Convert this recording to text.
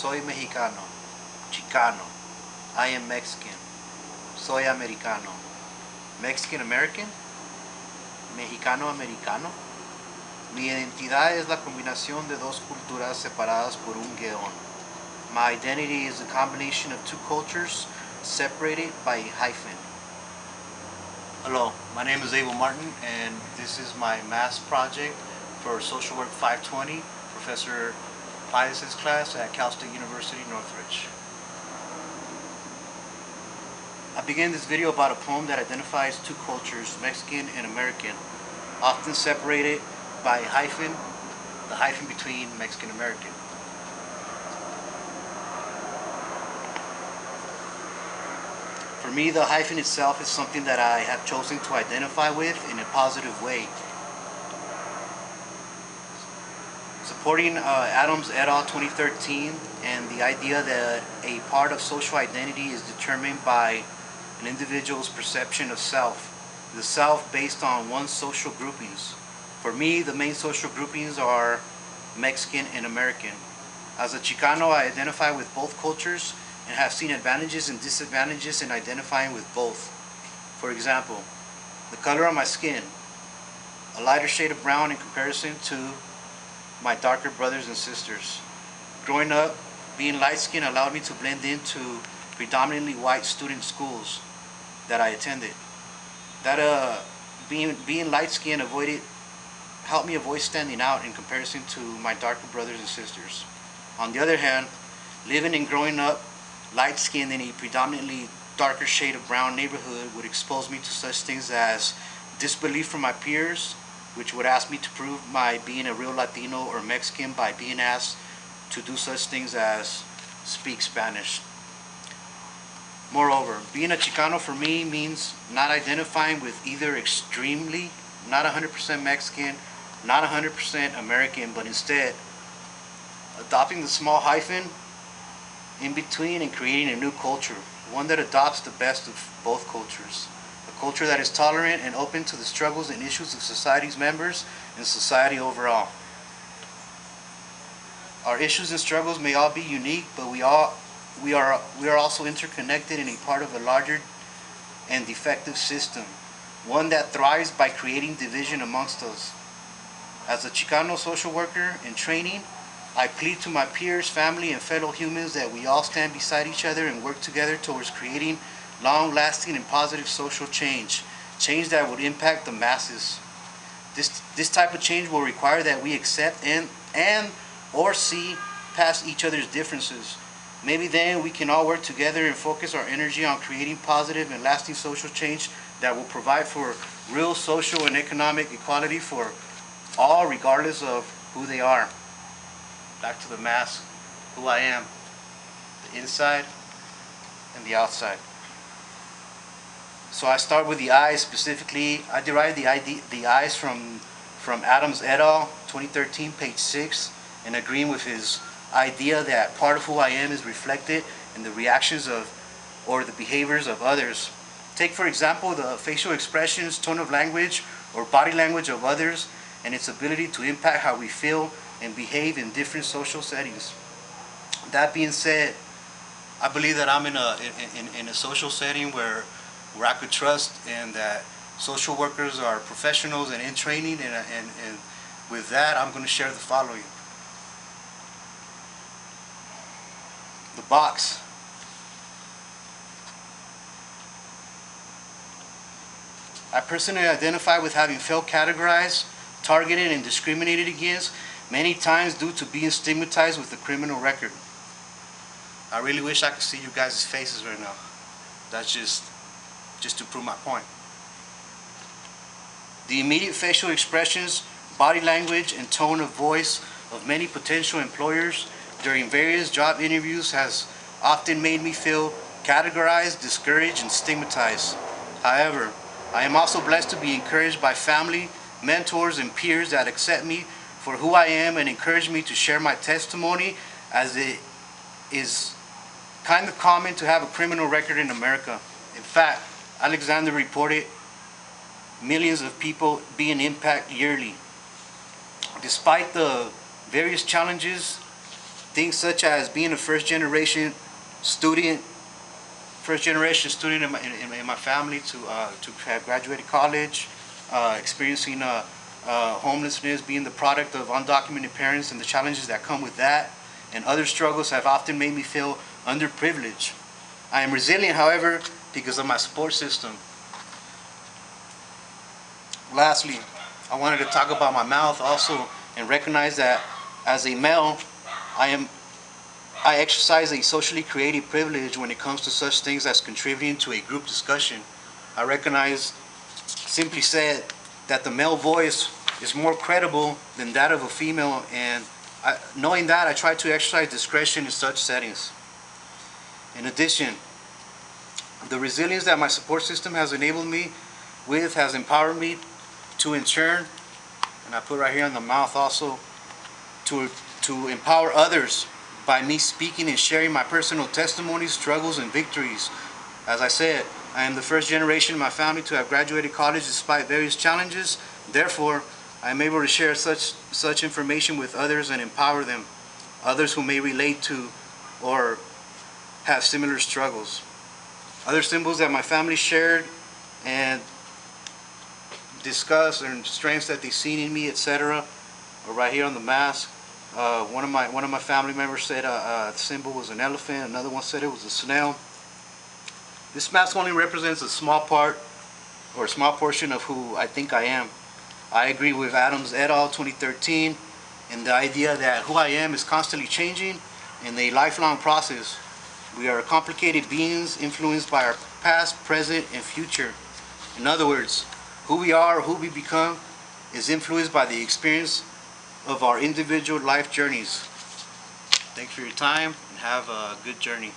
Soy mexicano. Chicano. I am Mexican. Soy americano. Mexican American. Mexicano americano. Mi identidad es la combinación de dos culturas separadas por un guión. My identity is a combination of two cultures separated by a hyphen. Hello, my name is Abel Martin, and this is my math project for Social Work 520, Professor Pius' class at Cal State University, Northridge. I began this video about a poem that identifies two cultures, Mexican and American, often separated by a hyphen, the hyphen between Mexican and American. For me, the hyphen itself is something that I have chosen to identify with in a positive way. Supporting Adams et al. 2013 and the idea that a part of social identity is determined by an individual's perception of self, the self based on one's social groupings. For me, the main social groupings are Mexican and American. As a Chicano, I identify with both cultures and have seen advantages and disadvantages in identifying with both. For example, the color of my skin, a lighter shade of brown in comparison to my darker brothers and sisters. Growing up, being light-skinned allowed me to blend into predominantly white student schools that I attended. Being light-skinned helped me avoid standing out in comparison to my darker brothers and sisters. On the other hand, living and growing up light-skinned in a predominantly darker shade of brown neighborhood would expose me to such things as disbelief from my peers, which would ask me to prove my being a real Latino or Mexican by being asked to do such things as speak Spanish. Moreover, being a Chicano for me means not identifying with either extremely, not 100% Mexican, not 100% American, but instead adopting the small hyphen in between and creating a new culture, one that adopts the best of both cultures. A culture that is tolerant and open to the struggles and issues of society's members and society overall. Our issues and struggles may all be unique, but we are also interconnected and a part of a larger and defective system, one that thrives by creating division amongst us. As a Chicano social worker in training, I plead to my peers, family, and fellow humans that we all stand beside each other and work together towards creating long-lasting and positive social change that would impact the masses. This type of change will require that we accept and or see past each other's differences. Maybe then we can all work together and focus our energy on creating positive and lasting social change that will provide for real social and economic equality for all, regardless of who they are. Back to the mask, who I am, the inside and the outside. So I start with the eyes specifically. I derived the eyes from Adams et al. 2013, page 6, and agreeing with his idea that part of who I am is reflected in the reactions of or the behaviors of others. Take for example the facial expressions, tone of language, or body language of others and its ability to impact how we feel and behave in different social settings. That being said, I believe that I'm in a social setting where I could trust, and that social workers are professionals and in training, and with that I'm going to share the following. The box. I personally identify with having felt categorized, targeted, and discriminated against many times due to being stigmatized with a criminal record. I really wish I could see you guys' faces right now. That's just to prove my point. The immediate facial expressions, body language, and tone of voice of many potential employers during various job interviews has often made me feel categorized, discouraged, and stigmatized. However, I am also blessed to be encouraged by family, mentors, and peers that accept me for who I am and encourage me to share my testimony, as it is kind of common to have a criminal record in America. In fact, Alexander reported millions of people being impacted yearly. Despite the various challenges Things such as being a student, first generation student in my family to have graduated college, experiencing homelessness, being the product of undocumented parents and the challenges that come with that, and other struggles have often made me feel underprivileged. I am resilient, however, because of my support system. Lastly, I wanted to talk about my mouth also and recognize that as a male, I exercise a socially created privilege when it comes to such things as contributing to a group discussion. I recognize, simply said, that the male voice is more credible than that of a female, and knowing that, I try to exercise discretion in such settings. In addition, the resilience that my support system has enabled me with has empowered me to, in turn, and I put right here on the mouth also, to empower others by me speaking and sharing my personal testimonies, struggles, and victories. As I said, I am the first generation in my family to have graduated college despite various challenges. Therefore, I am able to share such information with others and empower them, others who may relate to or have similar struggles. Other symbols that my family shared and discussed and strengths that they've seen in me, etc., are right here on the mask. One of my family members said the symbol was an elephant. Another one said it was a snail. This mask only represents a small part or a small portion of who I think I am. I agree with Adams et al. 2013 and the idea that who I am is constantly changing in a lifelong process. We are complicated beings influenced by our past, present, and future. In other words, who we are or who we become is influenced by the experience of our individual life journeys. Thanks for your time and have a good journey.